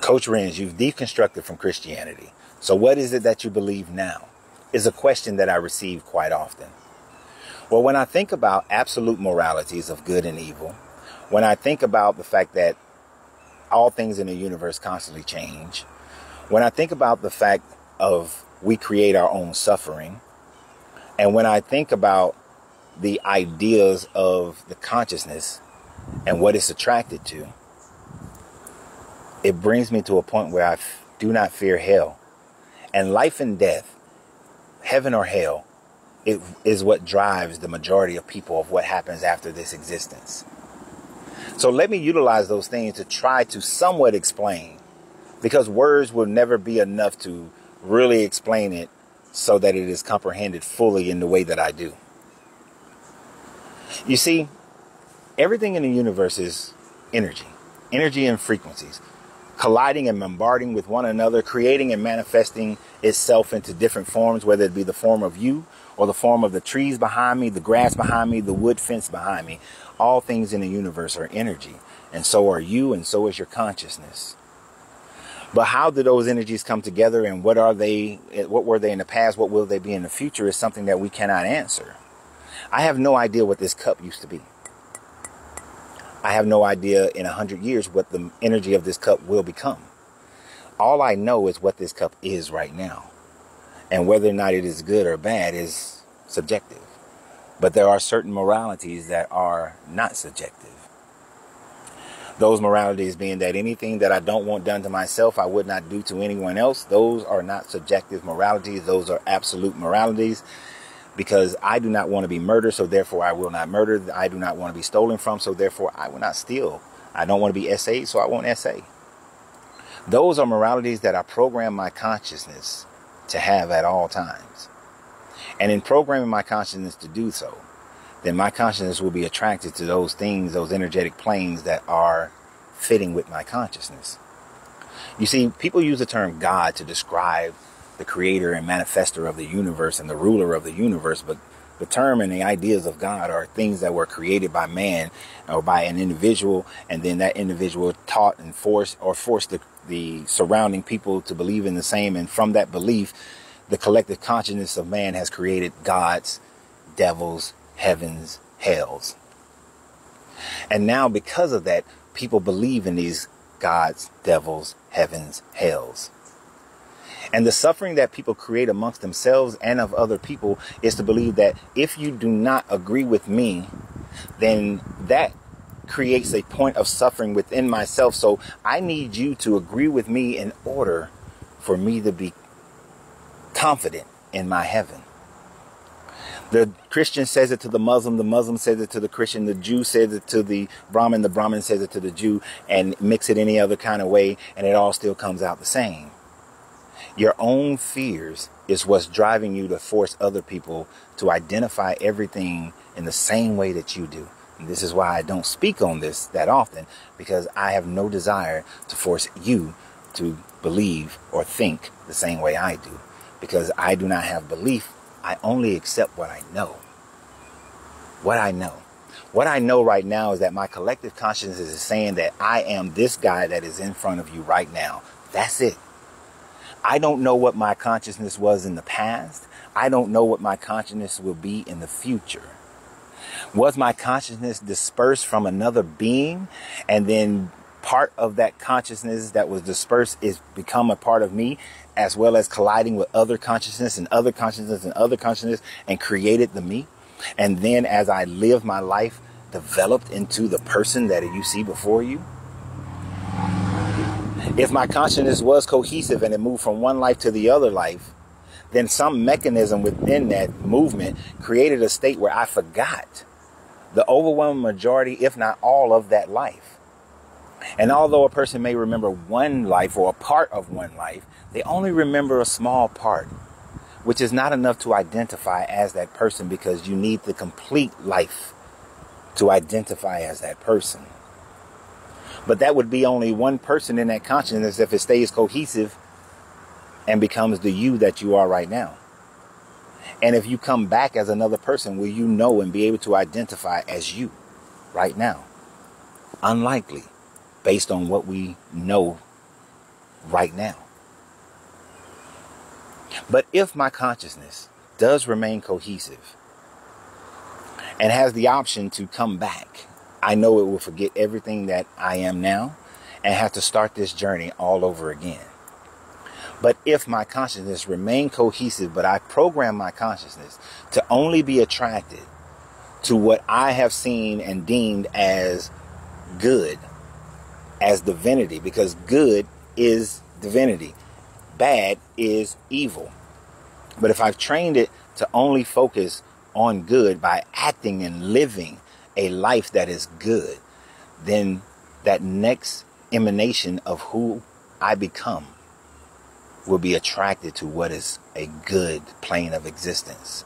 Coach Renz, you've deconstructed from Christianity. So what is it that you believe now? Is a question that I receive quite often. Well, when I think about absolute moralities of good and evil, when I think about the fact that all things in the universe constantly change, when I think about the fact of we create our own suffering, and when I think about the ideas of the consciousness and what it's attracted to, it brings me to a point where I do not fear hell. And life and death, heaven or hell, it is what drives the majority of people of what happens after this existence. So let me utilize those things to try to somewhat explain, because words will never be enough to really explain it so that it is comprehended fully in the way that I do. You see, everything in the universe is energy and frequencies, colliding and bombarding with one another, creating and manifesting itself into different forms, whether it be the form of you or the form of the trees behind me, the grass behind me, the wood fence behind me. All things in the universe are energy, and so are you, and so is your consciousness. But how do those energies come together, and what are they? What were they in the past? What will they be in the future? Is something that we cannot answer. I have no idea what this cup used to be. I have no idea in 100 years what the energy of this cup will become. All I know is what this cup is right now. And whether or not it is good or bad is subjective. But there are certain moralities that are not subjective. Those moralities being that anything that I don't want done to myself, I would not do to anyone else. Those are not subjective moralities. Those are absolute moralities. Because I do not want to be murdered, so therefore I will not murder. I do not want to be stolen from, so therefore I will not steal. I don't want to be SA'd, so I won't SA. Those are moralities that I program my consciousness to have at all times. And in programming my consciousness to do so, then my consciousness will be attracted to those things, those energetic planes that are fitting with my consciousness. You see, people use the term God to describe the creator and manifester of the universe and the ruler of the universe. But the term and the ideas of God are things that were created by man or by an individual. And then that individual taught and forced the surrounding people to believe in the same. And from that belief, the collective consciousness of man has created gods, devils, heavens, hells. And now because of that, people believe in these gods, devils, heavens, hells. And the suffering that people create amongst themselves and of other people is to believe that if you do not agree with me, then that creates a point of suffering within myself. So I need you to agree with me in order for me to be confident in my heaven. The Christian says it to the Muslim says it to the Christian, the Jew says it to the Brahmin says it to the Jew, and mix it any other kind of way, and it all still comes out the same. Your own fears is what's driving you to force other people to identify everything in the same way that you do. And this is why I don't speak on this that often, because I have no desire to force you to believe or think the same way I do. Because I do not have belief. I only accept what I know. What I know. What I know right now is that my collective consciousness is saying that I am this guy that is in front of you right now. That's it. I don't know what my consciousness was in the past. I don't know what my consciousness will be in the future. Was my consciousness dispersed from another being, and then part of that consciousness that was dispersed is become a part of me, as well as colliding with other consciousness and other consciousness and other consciousness, and created the me? And then as I live my life, developed into the person that you see before you? If my consciousness was cohesive and it moved from one life to the other life, then some mechanism within that movement created a state where I forgot the overwhelming majority, if not all, of that life. And although a person may remember one life or a part of one life, they only remember a small part, which is not enough to identify as that person, because you need the complete life to identify as that person. But that would be only one person in that consciousness if it stays cohesive and becomes the you that you are right now. And if you come back as another person, will you know and be able to identify as you right now? Unlikely, based on what we know right now. But if my consciousness does remain cohesive and has the option to come back, I know it will forget everything that I am now and have to start this journey all over again. But if my consciousness remain cohesive, but I program my consciousness to only be attracted to what I have seen and deemed as good, as divinity, because good is divinity, bad is evil. But if I've trained it to only focus on good by acting and living a life that is good, then that next emanation of who I become will be attracted to what is a good plane of existence.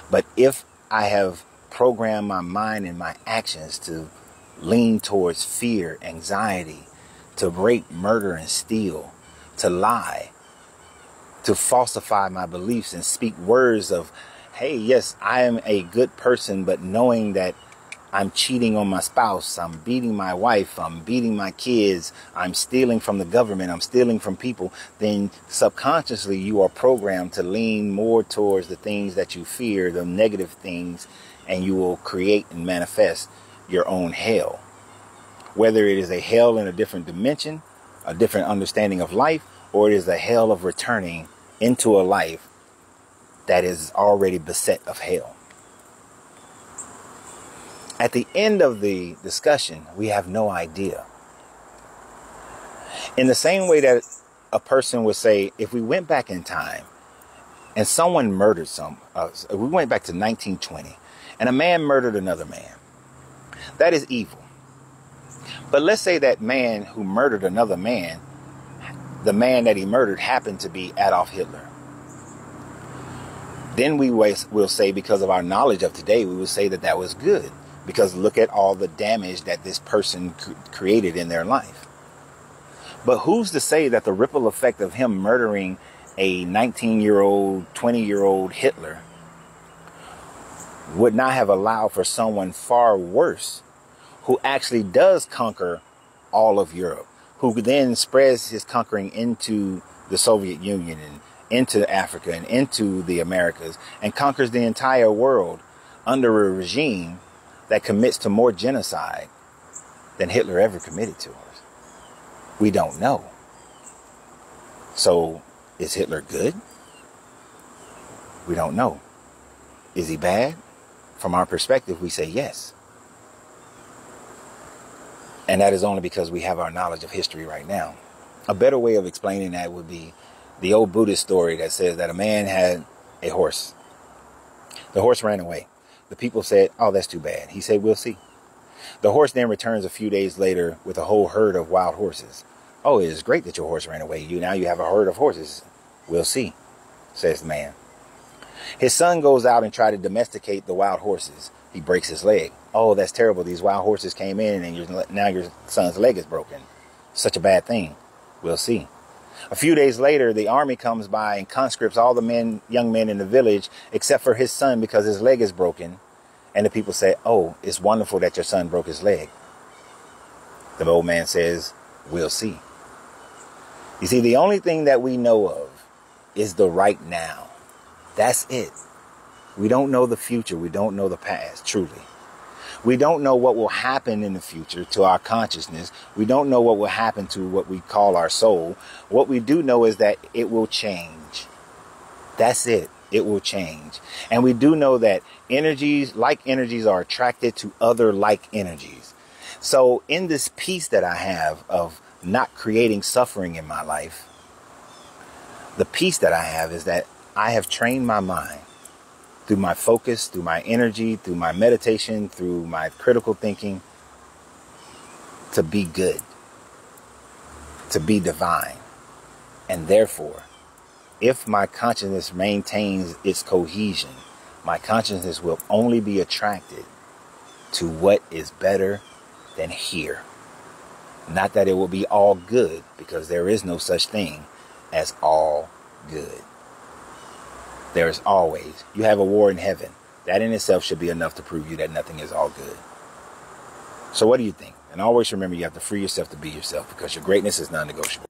But if I have programmed my mind and my actions to lean towards fear, anxiety, to rape, murder, and steal, to lie, to falsify my beliefs and speak words of, hey, yes, I am a good person, but knowing that I'm cheating on my spouse, I'm beating my wife, I'm beating my kids, I'm stealing from the government, I'm stealing from people, then subconsciously you are programmed to lean more towards the things that you fear, the negative things, and you will create and manifest your own hell. Whether it is a hell in a different dimension, a different understanding of life, or it is a hell of returning into a life that is already beset of hell. At the end of the discussion, we have no idea. In the same way that a person would say, if we went back in time and someone murdered we went back to 1920 and a man murdered another man, that is evil. But let's say that man who murdered another man, the man that he murdered happened to be Adolf Hitler. Then we will say, because of our knowledge of today, we will say that that was good. Because look at all the damage that this person created in their life. But who's to say that the ripple effect of him murdering a 19-year-old, 20-year-old Hitler would not have allowed for someone far worse who actually does conquer all of Europe, who then spreads his conquering into the Soviet Union and into Africa and into the Americas and conquers the entire world under a regime that commits to more genocide than Hitler ever committed to us? We don't know. So, is Hitler good? We don't know. Is he bad? From our perspective, we say yes. And that is only because we have our knowledge of history right now. A better way of explaining that would be the old Buddhist story that says that a man had a horse. The horse ran away. The people said, oh, that's too bad. He said, we'll see. The horse then returns a few days later with a whole herd of wild horses. Oh, it is great that your horse ran away. Now you have a herd of horses. We'll see, says the man. His son goes out and tries to domesticate the wild horses. He breaks his leg. Oh, that's terrible. These wild horses came in and now your son's leg is broken. Such a bad thing. We'll see. A few days later, the army comes by and conscripts all the young men in the village except for his son because his leg is broken. And the people say, oh, it's wonderful that your son broke his leg. The old man says, we'll see. You see, the only thing that we know of is the right now. That's it. We don't know the future. We don't know the past, truly. We don't know what will happen in the future to our consciousness. We don't know what will happen to what we call our soul. What we do know is that it will change. That's it. It will change. And we do know that like energies are attracted to other like energies. So in this peace that I have of not creating suffering in my life, the peace that I have is that I have trained my mind through my focus, through my energy, through my meditation, through my critical thinking, to be good, to be divine. And therefore, if my consciousness maintains its cohesion, my consciousness will only be attracted to what is better than here. Not that it will be all good, because there is no such thing as all good. There is always, you have a war in heaven. That in itself should be enough to prove you that nothing is all good. So what do you think? And always remember, you have to free yourself to be yourself, because your greatness is non-negotiable.